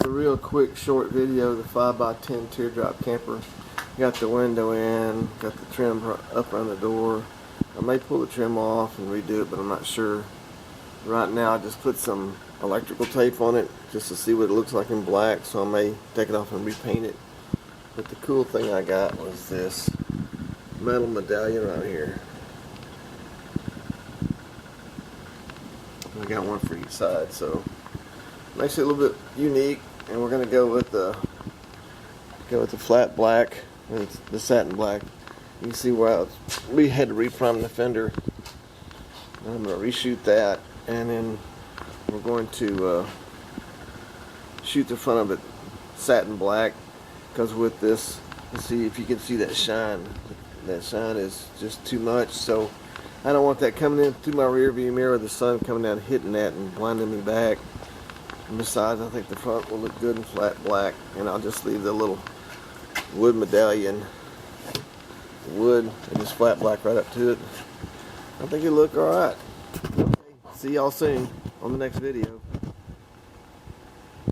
a real quick short video of the 5x10 Teardrop Camper. Got the window in, got the trim up on the door. I may pull the trim off and redo it, but I'm not sure. Right now I just put some electrical tape on it just to see what it looks like in black, so I may take it off and repaint it. But the cool thing I got was this metal medallion right here. I got one for each side, so makes it a little bit unique. And we're gonna go with the flat black and the satin black. You can see where we had to reprime the fender. I'm gonna reshoot that, and then we're going to shoot the front of it satin black, because with this, let's see if you can see that shine. That shine is just too much, so I don't want that coming in through my rear view mirror, the sun coming down hitting that and blinding me back. And besides, I think the front will look good in flat black, and I'll just leave the little wood medallion, wood, and just flat black right up to it. I think it'll look alright. Okay, see y'all soon on the next video.